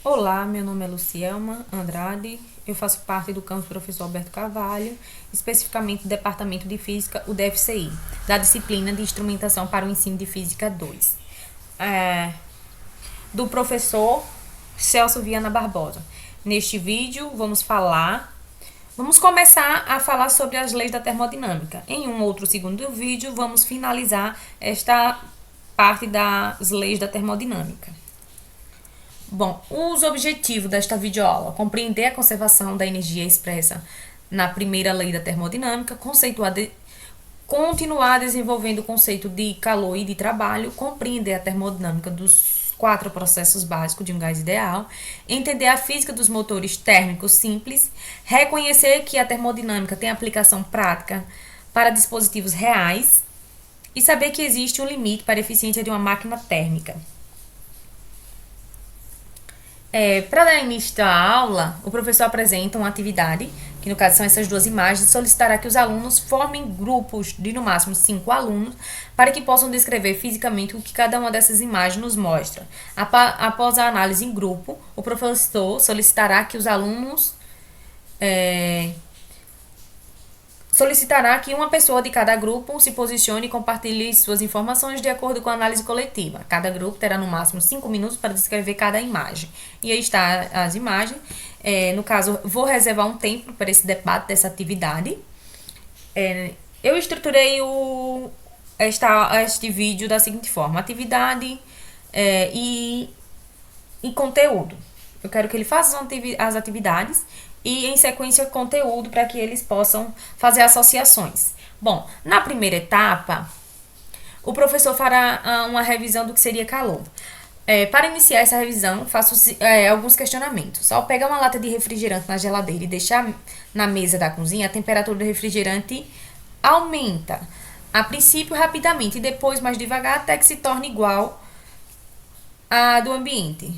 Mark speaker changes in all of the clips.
Speaker 1: Olá, meu nome é Lucielma Andrade, eu faço parte do campus Professor Alberto Carvalho, especificamente do Departamento de Física, o DFCI, da disciplina de Instrumentação para o Ensino de Física 2, do professor Celso Viana Barbosa. Neste vídeo, vamos começar a falar sobre as leis da termodinâmica. Em um outro segundo vídeo, vamos finalizar esta parte das leis da termodinâmica. Bom, os objetivos desta videoaula: compreender a conservação da energia expressa na primeira lei da termodinâmica, continuar desenvolvendo o conceito de calor e de trabalho, compreender a termodinâmica dos 4 processos básicos de um gás ideal, entender a física dos motores térmicos simples, reconhecer que a termodinâmica tem aplicação prática para dispositivos reais e saber que existe um limite para a eficiência de uma máquina térmica. Para dar início à aula, o professor apresenta uma atividade, que no caso são essas duas imagens, e solicitará que os alunos formem grupos de no máximo 5 alunos, para que possam descrever fisicamente o que cada uma dessas imagens nos mostra. Após a análise em grupo, o professor solicitará que os alunos solicitará que uma pessoa de cada grupo se posicione e compartilhe suas informações de acordo com a análise coletiva. Cada grupo terá no máximo 5 minutos para descrever cada imagem. E aí está as imagens. No caso, vou reservar um tempo para esse debate dessa atividade. Eu estruturei este vídeo da seguinte forma: atividade e conteúdo. Eu quero que ele faça as atividades e, em sequência, conteúdo para que eles possam fazer associações. Bom, na primeira etapa, o professor fará uma revisão do que seria calor. Para iniciar essa revisão, faço alguns questionamentos. Ao pegar uma lata de refrigerante na geladeira e deixar na mesa da cozinha, a temperatura do refrigerante aumenta, a princípio rapidamente e depois mais devagar, até que se torne igual à do ambiente.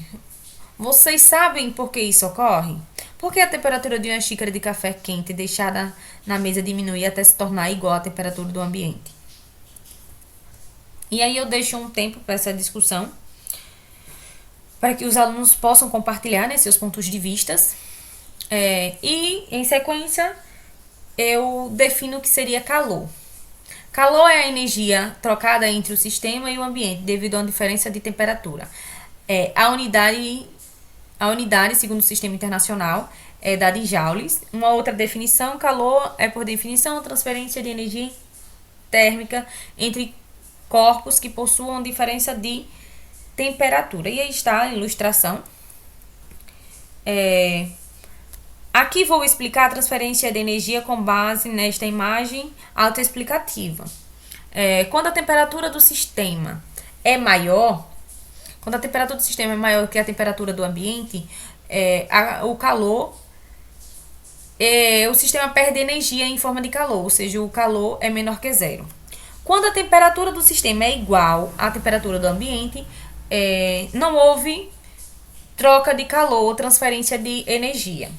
Speaker 1: Vocês sabem por que isso ocorre? Porque a temperatura de uma xícara de café quente deixada na mesa diminui até se tornar igual à temperatura do ambiente. E aí eu deixo um tempo para essa discussão, para que os alunos possam compartilhar, né, seus pontos de vistas. E, em sequência, eu defino o que seria calor. Calor é a energia trocada entre o sistema e o ambiente devido a uma diferença de temperatura. A unidade, segundo o sistema internacional, é dada em joules. Uma outra definição: calor é, por definição, transferência de energia térmica entre corpos que possuam diferença de temperatura. E aí está a ilustração. Aqui vou explicar a transferência de energia com base nesta imagem autoexplicativa. Quando a temperatura do sistema é maior, quando a temperatura do sistema é maior que a temperatura do ambiente, o calor, o sistema perde energia em forma de calor, ou seja, o calor é menor que zero. Quando a temperatura do sistema é igual à temperatura do ambiente, não houve troca de calor ou transferência de energia.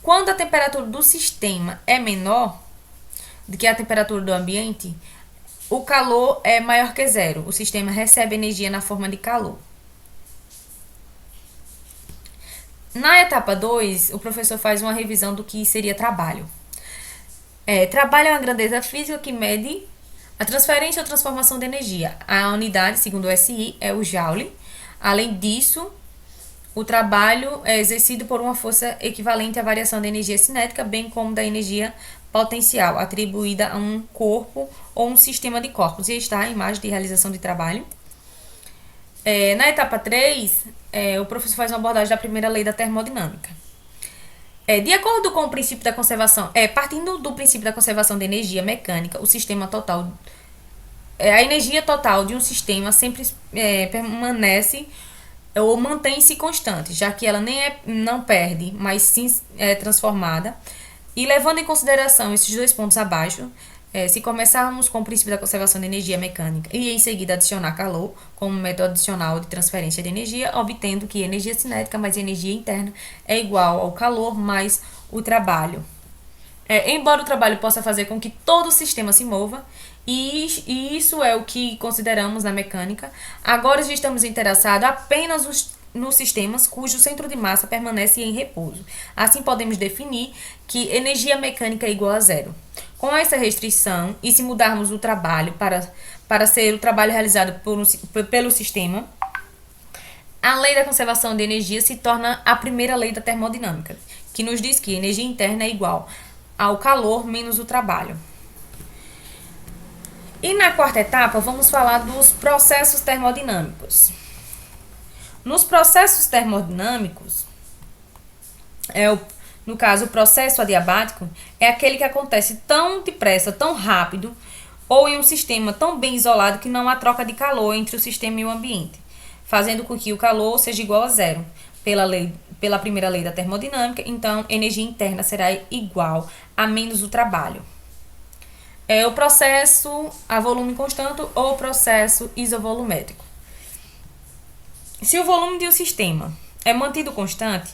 Speaker 1: Quando a temperatura do sistema é menor do que a temperatura do ambiente, o calor é maior que zero. O sistema recebe energia na forma de calor. Na etapa 2, o professor faz uma revisão do que seria trabalho. Trabalho é uma grandeza física que mede a transferência ou transformação de energia. A unidade, segundo o SI, é o joule. Além disso, o trabalho é exercido por uma força equivalente à variação da energia cinética, bem como da energia potencial, atribuída a um corpo ou um sistema de corpos. E aí está a imagem de realização de trabalho. Na etapa 3, o professor faz uma abordagem da primeira lei da termodinâmica. De acordo com o princípio da conservação, partindo do princípio da conservação de energia mecânica, o sistema total, a energia total de um sistema sempre permanece ou mantém-se constante, já que ela não perde, mas sim é transformada. E levando em consideração esses dois pontos abaixo, se começarmos com o princípio da conservação de energia mecânica e em seguida adicionar calor como método adicional de transferência de energia, obtendo que energia cinética mais energia interna é igual ao calor mais o trabalho. Embora o trabalho possa fazer com que todo o sistema se mova, e isso é o que consideramos na mecânica, agora estamos interessados apenas nos sistemas cujo centro de massa permanece em repouso. Assim, podemos definir que energia mecânica é igual a zero. Com essa restrição, e se mudarmos o trabalho para ser o trabalho realizado pelo sistema, a lei da conservação de energia se torna a primeira lei da termodinâmica, que nos diz que energia interna é igual ao calor menos o trabalho. E na quarta etapa, vamos falar dos processos termodinâmicos. Nos processos termodinâmicos, no caso, o processo adiabático é aquele que acontece tão depressa, tão rápido, ou em um sistema tão bem isolado que não há troca de calor entre o sistema e o ambiente, fazendo com que o calor seja igual a zero. Pela primeira lei da termodinâmica, então, energia interna será igual a menos o trabalho. É o processo a volume constante ou o processo isovolumétrico. Se o volume de um sistema é mantido constante,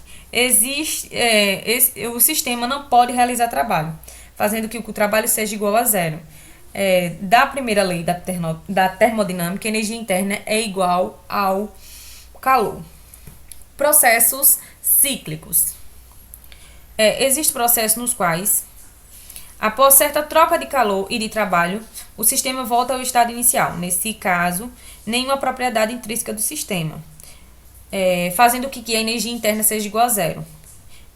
Speaker 1: o sistema não pode realizar trabalho, fazendo que o trabalho seja igual a zero. Da primeira lei da termodinâmica, a energia interna é igual ao calor. Processos cíclicos. Existem processos nos quais, após certa troca de calor e de trabalho, o sistema volta ao estado inicial. Nesse caso, nenhuma propriedade intrínseca do sistema, fazendo que a energia interna seja igual a zero.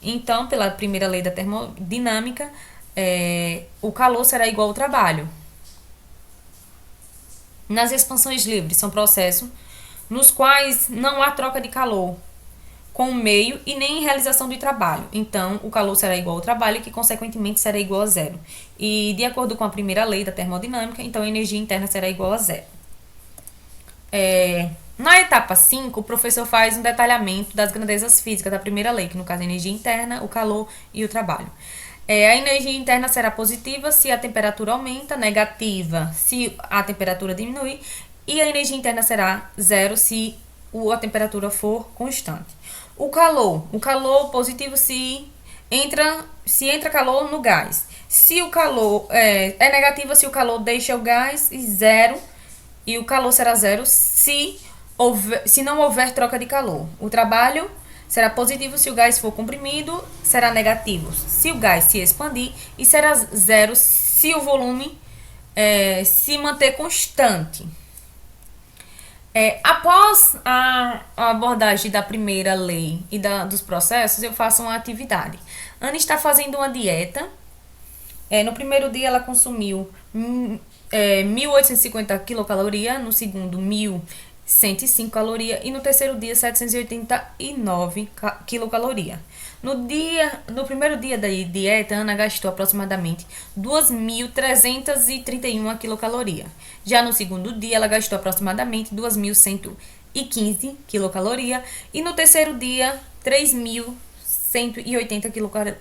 Speaker 1: Então, pela primeira lei da termodinâmica, o calor será igual ao trabalho. Nas expansões livres, são processos nos quais não há troca de calor com o meio e nem realização de trabalho. Então, o calor será igual ao trabalho, que consequentemente será igual a zero. E de acordo com a primeira lei da termodinâmica, então a energia interna será igual a zero. Na etapa 5, o professor faz um detalhamento das grandezas físicas da primeira lei, que no caso é a energia interna, o calor e o trabalho. A energia interna será positiva se a temperatura aumenta, negativa se a temperatura diminui, e a energia interna será zero se a temperatura for constante. O calor positivo se entra calor no gás. Se o calor é negativo se o calor deixa o gás e zero, e o calor será zero se não houver troca de calor. O trabalho será positivo se o gás for comprimido, será negativo se o gás se expandir e será zero se o volume se manter constante. Após a abordagem da primeira lei e dos processos, eu faço uma atividade. Ana está fazendo uma dieta. No primeiro dia ela consumiu 1.850 quilocalorias, no segundo 1.105 calorias e no terceiro dia 789 quilocalorias. No primeiro dia da dieta, Ana gastou aproximadamente 2.331 quilocalorias. Já no segundo dia, ela gastou aproximadamente 2.115 quilocalorias. E no terceiro dia, 3.180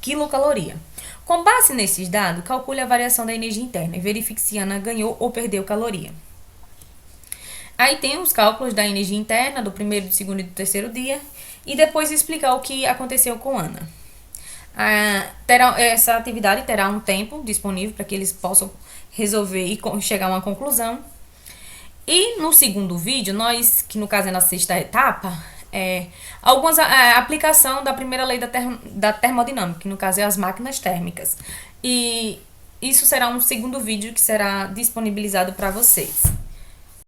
Speaker 1: quilocalorias. Com base nesses dados, calcule a variação da energia interna e verifique se Ana ganhou ou perdeu caloria. Aí tem os cálculos da energia interna do primeiro, do segundo e do terceiro dia. E depois explicar o que aconteceu com Ana. Essa atividade terá um tempo disponível para que eles possam resolver e chegar a uma conclusão. E no segundo vídeo, que no caso é na sexta etapa, algumas aplicação da primeira lei da termodinâmica, que no caso é as máquinas térmicas. E isso será um segundo vídeo que será disponibilizado para vocês.